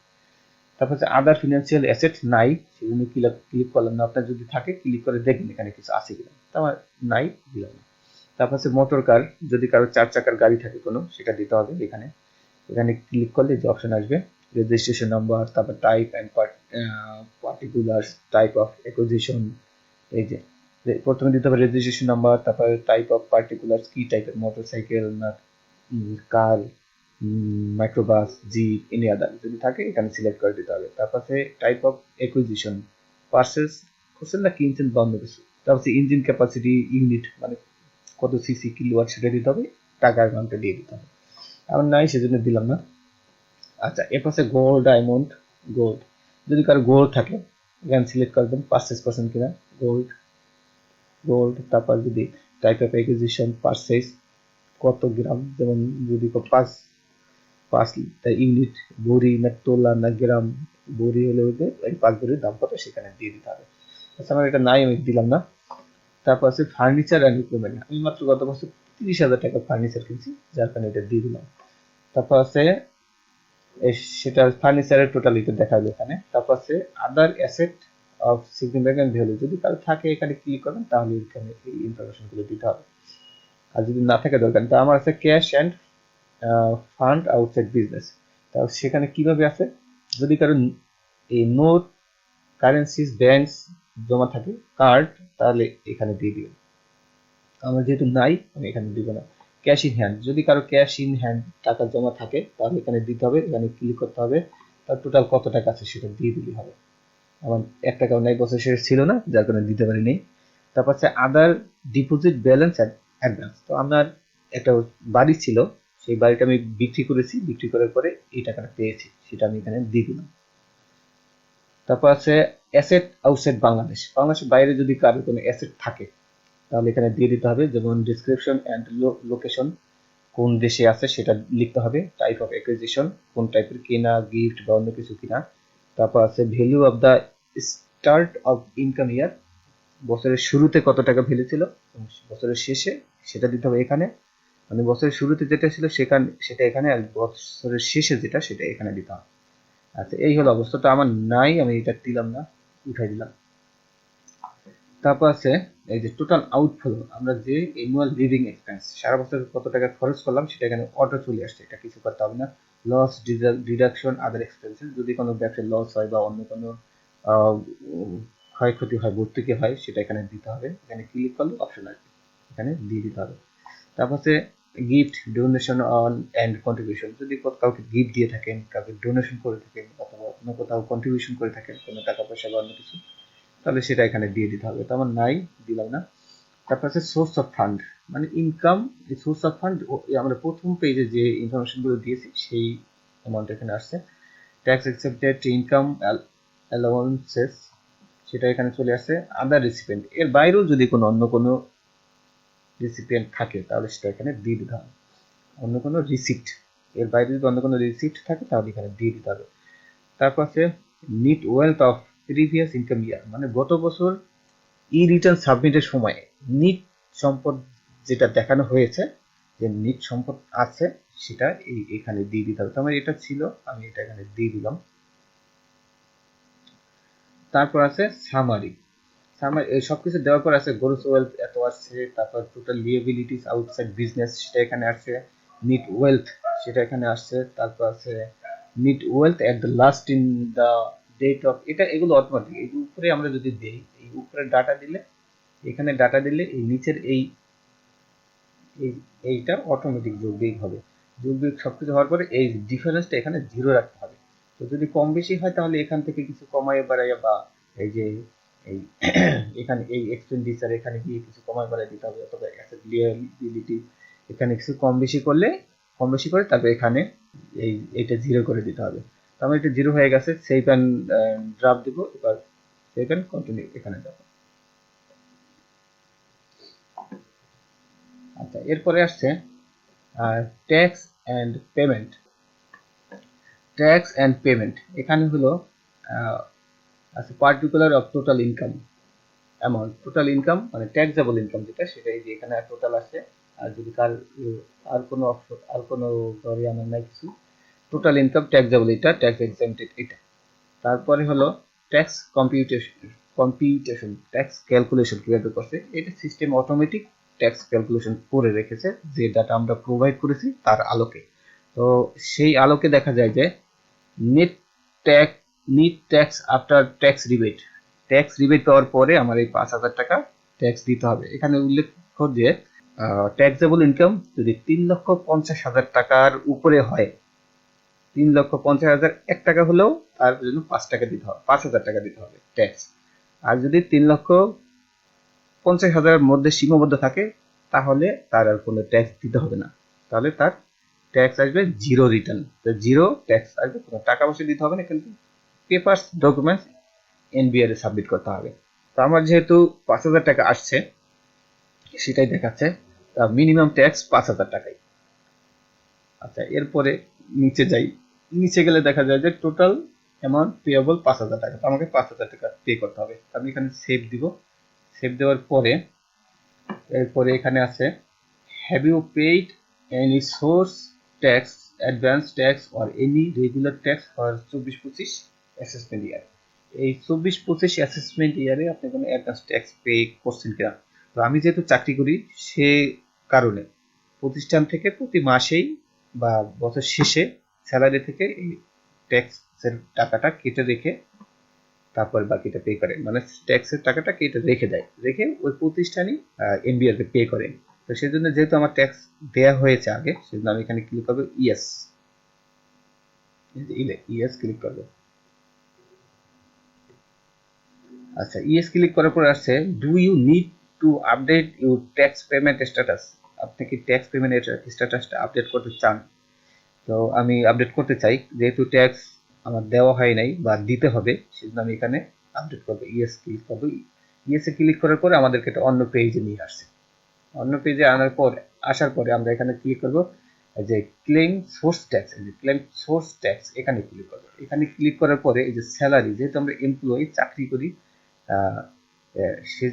তারপর হচ্ছে আদার ফিনান্সিয়াল অ্যাসেট নাই, সেজন্য ক্লিক করলাম না। আপনার যদি থাকে ক্লিক করে দেখবেন এখানে কিছু আছে কিনা, তো আমার নাই, দিলাম না। তারপর হচ্ছে মোটর কার, যদি কারো 4 চাকার গাড়ি থাকে কোনো, সেটা দিতে হবে এখানে। এখানে ক্লিক করলে যে অপশন আসবে রেজিস্ট্রেশন নাম্বার, তারপর type and particular, type of acquisition, এই যে প্রথমে দিতে হবে রেজিস্ট্রেশন নাম্বার, তারপর টাইপ অফ পার্টিকুলার, কি টাইপের মোটরসাইকেল না কার, মাইক্রোবাস, জিপ, এনি আদার যদি থাকে এখানে সিলেক্ট করে দিতে হবে। তারপর টাইপ অফ অ্যাকুইজিশন, পারচেস করছেন না কিনছেন বা অন্য কিছু। তারপর ইঞ্জিন ক্যাপাসিটি, ইউনিট মানে কত সিসি কিলোওয়াট সেটা দিতে হবে, টাকা অ্যামাউন্টটা দিয়ে দিতে হবে। আমার নাই, সেজন্য দিলাম না। আচ্ছা, এরপর গোল্ড, ডায়মন্ড, গোল্ড, যদি কারো গোল্ড থাকে এখানে সিলেক্ট করবেন পারচেস করছেন কিনা, গোল্ড, গোল্ড। তারপর যদি টাইপ অফ অ্যাকুইজিশন, পারচেস, কত গ্রাম, যেমন যদি 5 ইউনিট, ভরি না তোলা না গ্রাম, ভরি হলে ওইটা এই 5 ভরির দাম কত সেখানে দিয়ে দিতে হবে। আচ্ছা, আমার এটা নাই, আমি দিলাম না। তারপর আছে ফার্নিচার অ্যান্ড ইকুইপমেন্ট, আমি মাত্র গত বছর 30,000 টাকা ফার্নিচার কিনছি, যার কারণে এটা দিয়ে দিলাম। তারপর আছে সেটা ফার্নিচারের টোটাল এটা দেখাবে এখানে। তারপর আছে আদার অ্যাসেট অফ সিগনিফিক্যান্ট ভ্যালু, যদি কারো থাকে এখানে ক্লিক করবেন তাহলে এখানে এই ইনফরমেশন গুলো দিতে হবে। আর যদি না থাকে দরকার, তো আমার আছে cash and fund outside business, তাহলে সেখানে কিভাবে আছে, যদি কারো এই নোট, কারেন্সিজ, ব্যাংকস জমা থাকে, কার্ড, তাহলে এখানে দিয়ে দিবেন। আমার যেহেতু নাই আমি এখানে দিব না। ক্যাশ ইন হ্যান্ড, যদি কারো ক্যাশ ইন হ্যান্ড টাকা জমা থাকে তাহলে এখানে দিতে হবে, এখানে ক্লিক করতে হবে, তার টোটাল কত টাকা আছে সেটা দিয়ে দিলেই হবে। আমার 1 টাকাও নাই, বছর শেষ ছিল না, যার কারণে দিতে পারিনি। তারপর হচ্ছে আদার ডিপোজিট ব্যালেন্স অ্যাডভান্স, তো আমার একটা বাড়ি ছিল, সেই বাড়িটা আমি বিক্রি করেছি, বিক্রি করার পরে এই টাকাটা পেয়েছি, সেটা আমি এখানে দিয়ে দিলাম। তারপর আছে অ্যাসেট আউটসাইড বাংলাদেশ, বাংলাদেশের বাইরে যদি কারো কোনো অ্যাসেট থাকে তাহলে এখানে দিয়ে দিতে হবে, যেমন ডিসক্রিপশন অ্যান্ড লোকেশন, কোন দেশে আছে সেটা লিখতে হবে, টাইপ অফ অ্যাকুইজিশন, কোন টাইপের কেনা, গিফট বা অন্য কিছু কিনা। তারপর আছে value of the start of income ইয়ার, বছরের শুরুতে কত টাকা ভ্যালু ছিল, বছরের শেষে সেটা দিতে হবে এখানে, মানে বছরের শুরুতে যেটা ছিল সেটা এখানে, আর বছরের শেষে যেটা সেটা এখানে দিতে হবে। আচ্ছা, এই হলো অবস্থা, তো আমার নাই, আমি এটা দিলাম না, উঠাই দিলাম। তারপর আছে এই যে টোটাল আউটফ্লো, আমরা যে অ্যানুয়াল লিভিং এক্সপেন্স সারা বছর কত টাকা খরচ করলাম সেটা এখানে অটো চলে আসছে, এটা কিছু করতে হবে না। লস ডিডাকশন আদার এক্সপেন্সেস, যদি কোনো ব্যবসায় লস হয় বা অন্য কোনো আহ, ক্ষয়ক্ষতি হয়, ভর্তুকি হয়, সেটা এখানে দিতে হবে। এখানে ক্লিক করলে অপশন আসবে, এখানে দিয়ে দিতে হবে। তারপর হচ্ছে gift, donation on and contribution, যদি কাউকে গিফট দিয়ে থাকেন, কাউকে ডোনেশন করে থাকেন, অথবা অন্য কোথাও কন্ট্রিবিউশন করে থাকেন কোনো টাকা পয়সা বা অন্য কিছু, তাহলে সেটা এখানে দিয়ে দিতে হবে। তো আমার নাই, দিলাম না। তারপর আছে সোর্স অফ ফান্ড, মানে ইনকাম। এই সোর্স অফ ফান্ড আমরা প্রথম পেজে যে ইনফরমেশনগুলো দিয়েছি সেই অ্যামাউন্ট এখানে আসছে। ট্যাক্স এক্সেপ্টেড ইনকাম অ্যালাউন্সেস, সেটা এখানে চলে আসছে। আদার রিসিপিয়েন্ট, এর বাইরেও যদি কোনো অন্য কোনো রিসিপিয়েন্ট থাকে তাহলে সেটা এখানে দিয়ে দিতে হবে। অন্য কোনো রিসিপ্ট, এর বাইরে যদি অন্য কোনো রিসিপ্ট থাকে তাহলে এখানে দিয়ে দিতে হবে। তারপর আছে net wealth of previous income year, মানে গত বছর ই রিটার্ন সাবমিটের সময় নিট সম্পদ যেটা দেখানো হয়েছে, যে নিট সম্পদ আছে, সেটা এখানে দিয়ে দিতে হবে। তো আমার এটা ছিল, আমি এটা এখানে দিয়ে দিলাম। তারপর আছে সামারি। সামারি এই সবকিছু দেওয়ার পর আছে গ্রোস ওয়েলথ এত আসছে, তারপর টোটাল লিয়েবিলিটিস আউটসাইড বিজনেস সেটা এখানে আসছে, নিট ওয়েলথ সেটা এখানে আসছে। তারপর আছে net wealth at the last in the date of, এটা এগুলো অটোমেটিক, এই উপরে আমরা যদি দেই, এই উপরে ডাটা দিলে, এখানে ডাটা দিলে এই নিচের এইটা অটোমেটিক যোগ বিয়োগ হবে। যোগ বিয়োগ সবকিছু হওয়ার পরে এই ডিফারেন্সটা এখানে জিরো রাখতে হবে। তো যদি কম বেশি হয় তাহলে এখান থেকে কিছু কমায় বাড়াইয়া, বা এই যে এই এখানে এই এক্সপেন্ডিচার এখানে গিয়ে কিছু কমায় বাড়াই দিতে হবে, অথবা অ্যাসেট লিয়াবিলিটি এখানে কিছু কম বেশি করলে, কম বেশি করে তারপরে এখানে এইটা জিরো করে দিতে হবে। তো আমার এটা জিরো হয়ে গেছে, সেভ অ্যান্ড ড্রাফট দিব। এবার সেভ অ্যান্ড কন্টিনিউ এখানে যাবো। আচ্ছা, এরপরে আসছে tax and payment. Tax and payment এখানে হলো আছে particular of total income amount, total income মানে ট্যাক্সেবল ইনকাম যেটা, সেটাই যে এখানে টোটাল আছে। আর যদি আর কোনো আর কোনো সরি আমার নাই কিছু, টোটাল ইনকাম ট্যাক্সেবল এটা, ট্যাক্স এক্সেম্পটেড এটা। তারপরে হলো ট্যাক্স কম্পিউটেশন, ট্যাক্স ক্যালকুলেশন কিভাবে করছে, এটা সিস্টেম অটোমেটিক ট্যাক্স ক্যালকুলেশন করে রেখেছে, যে ডাটা আমরা প্রোভাইড করেছি তার আলোকে। তো সেই আলোকে দেখা যায় যে net tax, net tax after tax rebate, tax rebate পাওয়ার পরে আমার এই 5,000 টাকা ট্যাক্স দিতে হবে। এখানে উল্লেখ্য যে ট্যাক্সেবল ইনকাম যদি 3,50,000 টাকার উপরে হয়, 3,50,000 1 টাকা হলেও তার জন্য 5 টাকা দিতে হবে, 5,000 টাকা দিতে হবে ট্যাক্স। আর যদি 3,50,000 মধ্যে সীমাবদ্ধ থাকে তাহলে তার আর কোনো ট্যাক্স দিতে হবে না, তাহলে তার ট্যাক্স আসবে জিরো রিটার্ন। তো জিরো ট্যাক্স আসবে, কোনো টাকা পয়সা দিতে হবে না, কিন্তু পেপারস ডকুমেন্টস এনবিআর এ সাবমিট করতে হবে। তো আমার যেহেতু 5,000 টাকা আসছে সেটাই দেখাচ্ছে, মিনিমাম ট্যাক্স 5,000 টাকাই। আচ্ছা, এরপরে নিচে যাই, নিচে গেলে দেখা যায় যে টোটাল অ্যামাউন্ট পেয়েবল 5,000 টাকা, তো আমাকে 5,000 টাকা পে করতে হবে। আমি এখানে সেভ দিব। সেভ দেওয়ার পরে এরপরে এখানে আছে have you paid any source tax, advance tax or any regular tax for 24-25 assessment year. এই 24-25 অ্যাসেসমেন্ট ইয়ারে আপনি কোনো অ্যাডভান্স ট্যাক্স পে করছেন কিনা। তো আমি যেহেতু চাকরি করি সে কারণে প্রতিষ্ঠান থেকে প্রতি মাসেই বা বছর শেষে স্যালারি থেকে এই ট্যাক্সের টাকাটা কেটে রেখে তারপর বাকিটা পে করে, মানে ট্যাক্সের টাকাটা কেটে রেখে দেয়, রেখে ওই প্রতিষ্ঠানই এনবিআর কে পে করে। তো সেই জন্য যেহেতু আমার ট্যাক্স দেয়া হয়েছে আগে, সেজন্য আমি এখানে ক্লিক করবো ইয়েস, ইয়েস ক্লিক করবো। আচ্ছা, ইয়েস ক্লিক করার পর আসছে do you need to update your tax payment status, আপনি কি ট্যাক্স পেমেন্ট স্ট্যাটাসটা আপডেট করতে চান। তো আমি আপডেট করতে চাই, যেহেতু ট্যাক্স আমার দেওয়া হয় নাই বা দিতে হবে, সেজন্য আমি এখানে আপডেট করবো, ইয়েস ক্লিক করবো। ইয়েসে ক্লিক করার পরে আমাদেরকে এটা অন্য পেজে নিয়ে আসছে। অন্য পেজে আনার পর আসার পরে আমরা এখানে ক্লিক করব যে ক্লেম সোর্স ট্যাক্স, এই যে ক্লেম সোর্স ট্যাক্স এখানে ক্লিক করব। এখানে ক্লিক করার পরে এই যে স্যালারি, যেহেতু আমরা এমপ্লয়ি চাকরি করি, সে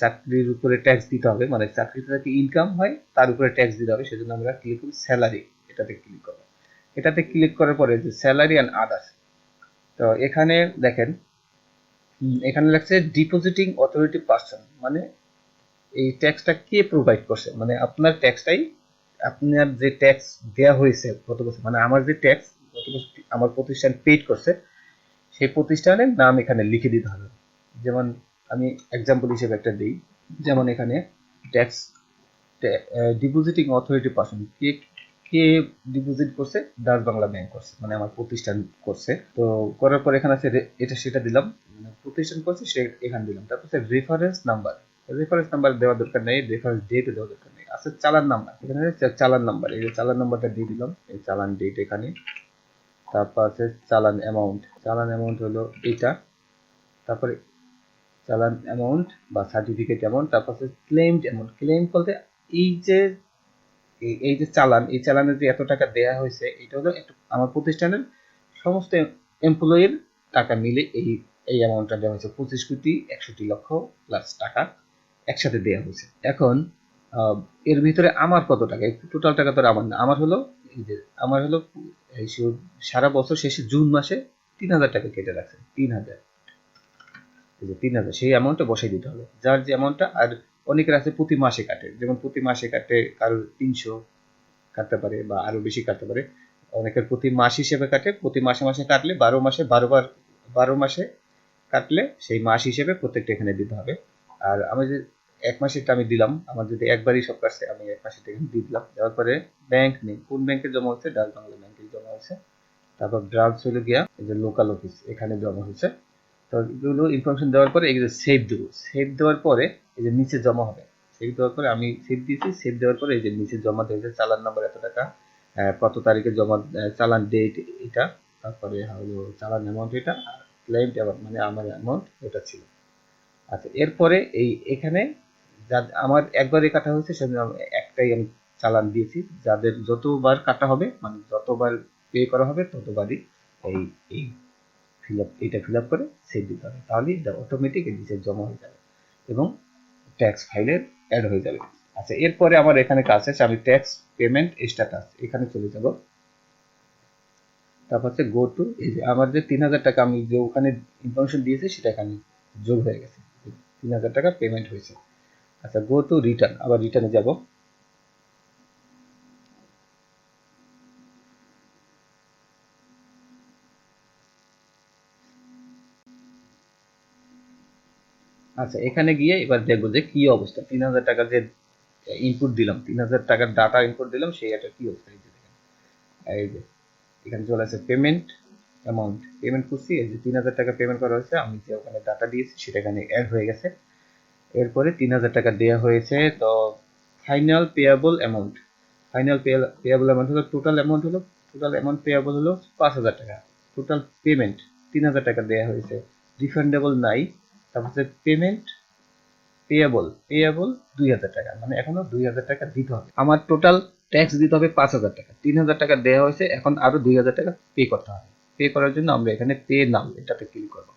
চাকরির উপরে ট্যাক্স দিতে হবে, মানে চাকরিতে যাতে ইনকাম হয় তার উপরে ট্যাক্স দিতে হবে, সেজন্য আমরা ক্লিক করি স্যালারি, এটাতে ক্লিক করব। এটাতে ক্লিক করার পরে যে স্যালারি অ্যান্ড আদার্স, তো এখানে দেখেন এখানে লাগছে ডিপোজিটিং অথরিটি পার্সন, মানে এই ট্যাক্সটা কে প্রোভাইড করছে, মানে আপনার ট্যাক্সটাই, আপনার যে ট্যাক্স দেওয়া হয়েছে গত বছর, মানে আমার যে ট্যাক্স গত বছর আমার প্রতিষ্ঠান পেইড করছে, সেই প্রতিষ্ঠানের নাম এখানে লিখে দিতে হবে। যেমন আমি এক্সাম্পল হিসেবে একটা দিই, যেমন এখানে ট্যাক্স ডিপোজিটিং অথরিটি পার্সন, কে কে ডিপোজিট করছে? ডাচ বাংলা ব্যাংক করছে, মানে আমার প্রতিষ্ঠান করছে। তো করার পর এখানে আছে এটা সেটা দিলাম, মানে প্রতিষ্ঠান করছে সে এখানে দিলাম। তারপর রেফারেন্স নাম্বার, রেফারেন্স নাম্বার দেওয়ার দরকার নেই, রেফারেন্স ডেট দেওয়ার দরকার নেই। আছে চালান নাম্বার, এখানে চালান নাম্বার, এই যে চালান নাম্বারটা দিয়ে দিলাম, এই চালান ডেট এখানে। তারপর আছে চালান অ্যামাউন্ট, চালান অ্যামাউন্ট হলো এটা। তারপরে চালান অ্যামাউন্ট বা সার্টিফিকেট অ্যামাউন্ট। তারপর আছে ক্লেমড অ্যামাউন্ট। ক্লেম বলতে এই যে এই যে চালান, এই চালানে যে এত টাকা দেয়া হয়েছে, এটা হলো আমার প্রতিষ্ঠানের সমস্ত এমপ্লয়ির টাকা মিলে এই এই অ্যামাউন্টটা দেওয়া হয়েছে, 25,61,00,000 প্লাস টাকা একসাথে দেওয়া হয়েছে। এখন এর ভিতরে আমার কত টাকা? টোটাল টাকা তো আমার না, আমার হলো এই যে আমার হলো এই সারা বছর শেষে জুন মাসে 3,000 টাকা কেটে রাখছে, 3,000, এই যে 3,000 সেই অ্যামাউন্টটা বসাই দিতে হবে, যার যে অ্যামাউন্টটা। আর অনেকের আছে প্রতি মাসে কাটে, যেমন প্রতি মাসে কাটে, কারোর 300 কাটতে পারে বা আরো বেশি কাটতে পারে। অনেকের প্রতি মাস হিসেবে কাটে, প্রতি মাসে মাসে কাটলে 12 মাসে 12 বার, 12 মাসে কাটলে সেই মাস হিসেবে প্রত্যেকটা এখানে দিতে হবে। আর আমি যে এক মাসেরটা আমি দিলাম, আমার যদি একবারই সব কাটছে, আমি এক মাসেরটা এখানে দিয়ে দিলাম। দেওয়ার পরে ব্যাংক নেই, কোন ব্যাংকে জমা হচ্ছে? ডাচ বাংলা ব্যাংকে জমা হয়েছে। তারপর ব্রাঞ্চ হলো গিয়া এই যে লোকাল অফিস, এখানে জমা হয়েছে। তো এগুলো ইনফরমেশন দেওয়ার পরে এগুলো সেভ দেবো, সেভ দেওয়ার পরে এই যে নিচে জমা হবে, সেভ দেওয়ার পরে আমি সেভ দিয়েছি, সেভ দেওয়ার পরে এই যে নিচে জমা দিয়েছে চালান নাম্বার এত টাকা, কত তারিখে জমা, চালান ডেট এটা, তারপরে হলো চালান অ্যামাউন্ট এটা, আর ক্লেম অ্যামাউন্ট মানে আমার অ্যামাউন্ট এটা ছিল। আচ্ছা, এরপরে এই এখানে আমার একবারে কাটা হয়েছে সেজন্য একটাই আমি চালান দিয়েছি। যাদের যতবার কাটা হবে, মানে যতবার পে করা হবে ততবারই এই এই এটা ফিল আপ করে সেভ দিতে হবে, তাহলে এটা অটোমেটিক নিচে জমা হয়ে যাবে এবং ট্যাক্স ফাইলে অ্যাড হয়ে যাবে। আচ্ছা, এরপরে আমার এখানে কাজ আছে, আমি ট্যাক্স পেমেন্ট স্ট্যাটাস এখানে চলে যাব। তারপর হচ্ছে গো টু, এই যে আমার যে 3,000 টাকা আমি যে ওখানে ইনফরমেশন দিয়েছি সেটা এখানে যোগ হয়ে গেছে, 3,000 টাকা পেমেন্ট হয়েছে। আচ্ছা, গো টু রিটার্ন, আবার রিটার্নে যাব। আচ্ছা, এখানে গিয়ে এবার দেখবো যে কি অবস্থা, 3,000 টাকা যে ইনপুট দিলাম, 3,000 টাকার ডাটা ইনপুট দিলাম, সেই একটা কি অবস্থা। এই যে এখানে চলে আসে পেমেন্ট অ্যামাউন্ট, পেমেন্ট করছি, এই যে 3,000 টাকা পেমেন্ট করা হয়েছে, আমি যে ওখানে ডাটা দিয়েছি সেটা এখানে অ্যাড হয়ে গেছে। এরপরে 3,000 টাকা দেওয়া হয়েছে। তো final payable amount, final payable amount হলো, টোটাল অ্যামাউন্ট পেয়াবল হলো 5,000 টাকা। টোটাল পেমেন্ট 3,000 টাকা দেওয়া হয়েছে, রিফান্ডেবল নাই। তারপর পেমেন্ট পেয়াবল, পেয়াবল 2,000 টাকা, মানে এখনো 2,000 টাকা দিতে হবে। আমার টোটাল ট্যাক্স দিতে হবে 5,000 টাকা, 3,000 টাকা দেওয়া হয়েছে, এখন আরো 2,000 টাকা পে করতে হবে। পে করার জন্য আমরা এখানে পে নাও এটাতে ক্লিক করবো।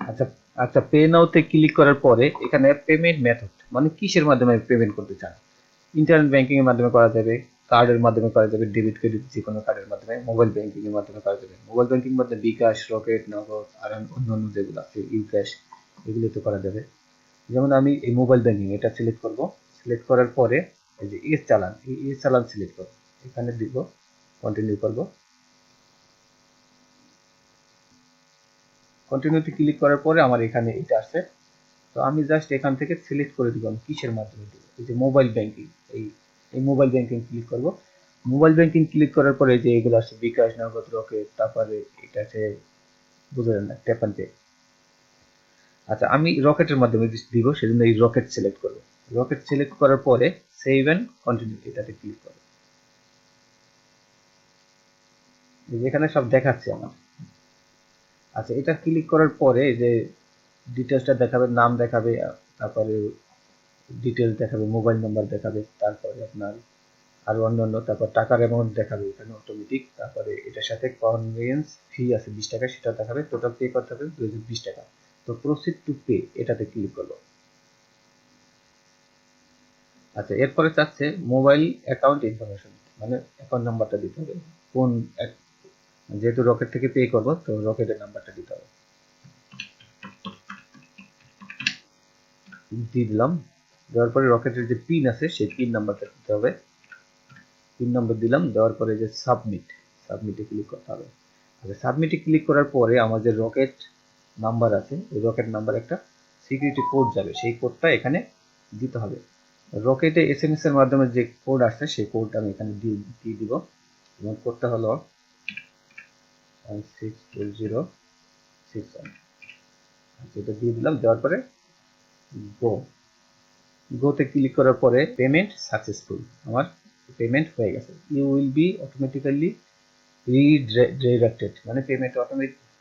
আচ্ছা, আচ্ছা, পে নাওতে ক্লিক করার পরে এখানে পেমেন্ট মেথড, মানে কিসের মাধ্যমে পেমেন্ট করতে চান। ইন্টারনেট ব্যাংকিং এর মাধ্যমে করা যাবে, কার্ডের মাধ্যমে করা যাবে, ডেবিট ক্রেডিট যে কোনো কার্ডের মাধ্যমে, মোবাইল ব্যাংকিং এর মাধ্যমে করা যাবে। মোবাইল ব্যাংকিং মধ্যে বিকাশ, রকেট, নগদ আর অন্যান্য যেগুলো আছে ইউক্যাশ, এগুলোতে করা যাবে। যেমন আমি এই মোবাইল ব্যাংকিং এটা সিলেক্ট করব, সিলেক্ট করার পরে এই যে এস চালান, এই এস চালান সিলেক্ট করব, এখানে দিব, কন্টিনিউ করব। কন্টিনিউতে ক্লিক করার পরে আমার এখানে এটা আসছে। তো আমি জাস্ট এখান থেকে সিলেক্ট করে দিব আমি কিসের মাধ্যমে দিব, এই যে মোবাইল ব্যাংকিং, এই এই মোবাইল ব্যাংকিং ক্লিক করব। মোবাইল ব্যাংকিং ক্লিক করার পরে যে এগুলো আছে বিকাশ, নগদ, রকেট, তারপরে এটা আছে বুঝলেন না, ট্যাপ অ্যান্ড পে। আচ্ছা, আমি রকেটের মাধ্যমে দিব, সেজন্য এই রকেট সিলেক্ট করব। রকেট সিলেক্ট করার পরে সেভ অ্যান্ড কন্টিনিউ এটাতে ক্লিক করব। এখানে সব দেখাচ্ছে আমার। আচ্ছা, এটা ক্লিক করার পরে যে ডিটেলসটা দেখাবে, নাম দেখাবে, তারপরে ডিটেলস দেখাবে, মোবাইল নাম্বার দেখাবে, তারপরে আপনার আরো অন্যান্য, তারপর টাকার অ্যামাউন্ট দেখাবে এখানে অটোমেটিক। তারপরে এটার সাথে কনভেন্স ফি আছে 20 টাকা, সেটা দেখাবে, টোটাল পে করতে হবে 220 টাকা। তো প্রসিড টু পে এটাতে ক্লিক করলো। আচ্ছা, এরপরে চাচ্ছে মোবাইল অ্যাকাউন্ট ইনফরমেশন, মানে অ্যাকাউন্ট নাম্বারটা দিতে হবে, কোন যেহেতু রকেট থেকে পে করবো তো রকেটের নাম্বারটা দিতে হবে, দিয়ে দিলাম। দেওয়ার পরে রকেটের যে পিন আছে সেই পিন নাম্বারটা দিতে হবে, পিন নাম্বার দিলাম। দেওয়ার পরে যে সাবমিট, সাবমিটে ক্লিক করতে হবে। আচ্ছা, সাবমিটে ক্লিক করার পরে আমার যে রকেট নাম্বার আছে, ওই রকেট নাম্বার একটা সিকিউরিটি কোড যাবে, সেই কোডটা এখানে দিতে হবে। রকেটে এসএমএস এর মাধ্যমে যে কোড আসছে সেই কোডটা আমি এখানে দিয়ে দিব এবং কোডটা হলো 162061। এটা দিয়ে দিলাম, দেওয়ার পরে গো গোতে ক্লিক করার পরে পেমেন্ট সাকসেসফুল, আমার পেমেন্ট হয়ে গেছে। You will be automatically redirected, মানে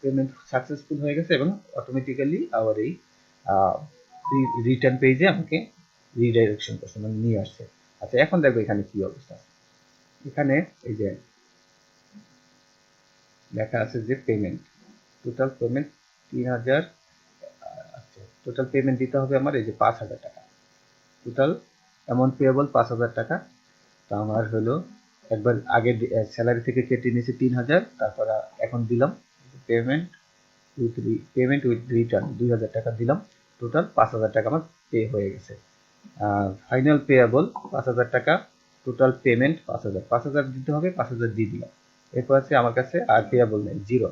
পেমেন্ট সাকসেসফুল হয়ে গেছে এবং অটোমেটিক্যালি আবার এই রিটার্ন পেজে আমাকে রিডাইরেকশন করছে, মানে নিয়ে আসছে। আচ্ছা, এখন দেখবো এখানে কি অবস্থা। এখানে এই যে লেখা আছে যে পেমেন্ট, টোটাল পেমেন্ট 3000। আচ্ছা, টোটাল পেমেন্ট দিতে হবে আমার এই যে 5000 টাকা, টোটাল অ্যামাউন্ট পেয়েবল 5000 টাকা। তো আমার হলো একবার আগে স্যালারি থেকে কেটে নিয়েছে 3000, তারপর এখন দিলাম পেমেন্ট উইথ রিটার্ন 2000 টাকা দিলাম, টোটাল 5000 টাকা আমার পে হয়ে গেছে। ফাইনাল পেয়েবল 5000 টাকা, টোটাল পেমেন্ট 5000, 5000 দিতে হবে, 5000 দিয়ে দিলাম। এরপর আছে আমার কাছে আর পেয়েবল নেই, জিরো।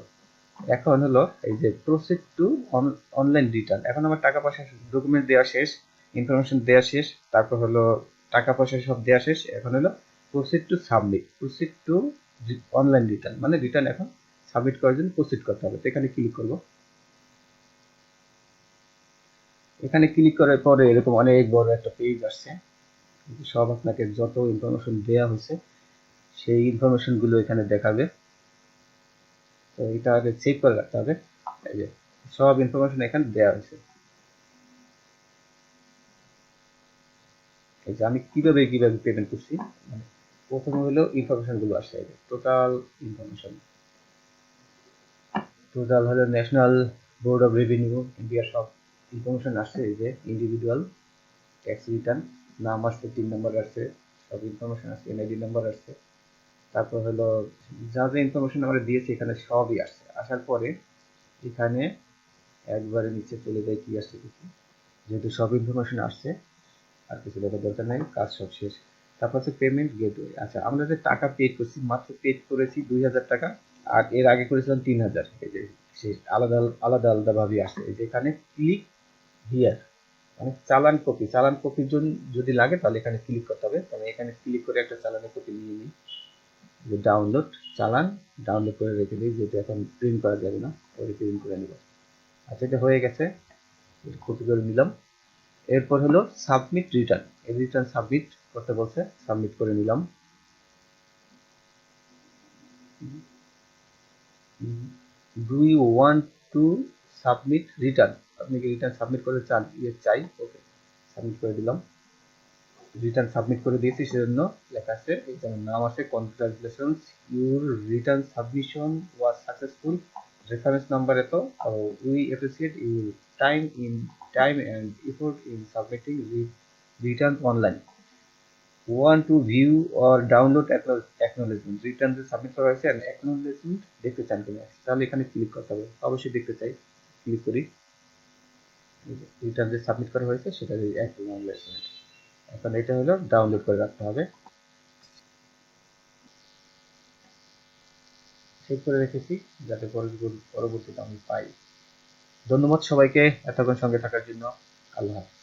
এখন হলো এই যে প্রসিড টু অনলাইন রিটার্ন, এখন আমার টাকা পয়সা ডকুমেন্ট দেওয়া শেষ, ইনফরমেশন দেওয়া শেষ, তারপর হলো টাকা পয়সা সব দেওয়া শেষ। এখন হলো proceed to submit, proceed to online return, মানে রিটার্ন এখন সাবমিট করার জন্য প্রসিড করতে হবে। তো এখানে ক্লিক করব। এখানে ক্লিক করার পরে এরকম অনেক বড় একটা পেজ আসছে, সব আপনাকে যত ইনফরমেশন দেওয়া হয়েছে সেই ইনফরমেশন গুলো এখানে দেখাবে। তো এটা আগে চেক করে রাখতে হবে। এই যে সব ইনফরমেশন এখানে দেওয়া হয়েছে। এই যে আমি কিভাবে পেমেন্ট করছি, মানে প্রথমে হলো ইনফরমেশন গুলো আসছে, এই যে টোটাল ইনফরমেশন, টোটাল হলো ন্যাশনাল বোর্ড অফ রেভিনিউ ইন্ডিয়ার সব ইনফরমেশন আসছে। এই যে ইন্ডিভিজুয়াল ট্যাক্স রিটার্ন, নাম আসছে, 3 নম্বর আসছে, সব ইনফরমেশন আসছে, এনআইডি নাম্বার আসছে। তারপর হলো যা যা ইনফরমেশন আমরা দিয়েছি এখানে সবই আসছে। আসার পরে এখানে একবারে নিচে চলে যায়, কি আসছে দেখি, যেহেতু সব ইনফরমেশন আসছে আর কিছু দেখার দরকার নাই, কাজ সব শেষ। তারপর হচ্ছে পেমেন্ট গেটওয়ে। আচ্ছা, আমরা যে টাকা পেড করছি, মাত্র পেড করেছি 2000 টাকা, আর এর আগে করেছিলাম 3000। এই যে আলাদা আলাদা আলাদা ভাবে আসে। এই যে এখানে ক্লিক হিয়ার, মানে চালান কপির জন্য যদি লাগে তাহলে এখানে ক্লিক করতে হবে। আমি এখানে ক্লিক করে একটা চালানের কপি নিয়ে নিই, যে ডাউনলোড চালান ডাউনলোড করে রেখে দিই, যেহেতু এখন প্রিন্ট করা যাবে না, পরে প্রিন্ট করে নিব। আচ্ছা, এটা হয়ে গেছে, কপি করে নিলাম। এরপর হলো সাবমিট রিটার্ন, এই রিটার্ন সাবমিট করতে বলছে, সাবমিট করে নিলাম। Do you want to submit return, আপনি কি রিটার্ন সাবমিট করতে চান? চাই, ওকে, সাবমিট করে দিলাম। রিটার্ন সাবমিট করে দিয়েছি, সেজন্য লেখা আছে, এখানে নাম আছে, congratulations your return submission was successful, reference number এত, we appreciate your time and effort in submitting return online, want to view or download acknowledgement, return যে সাবমিট করা হয়েছে অ্যাকনোলেজমেন্ট দেখতে চান কিনা, তাহলে এখানে ক্লিক করতে হবে। অবশ্যই দেখতে চাই, ক্লিক করি। রিটার্ন যে সাবমিট করা হয়েছে সেটা অ্যাকনোলেজমেন্ট, এখন এটা হলো ডাউনলোড করে রাখতে হবে। সেভ করে রেখেছি যাতে পরবর্তীতে আমি পাই। ধন্যবাদ সবাইকে এতক্ষণ সঙ্গে থাকার জন্য। আল্লাহ হাফেজ।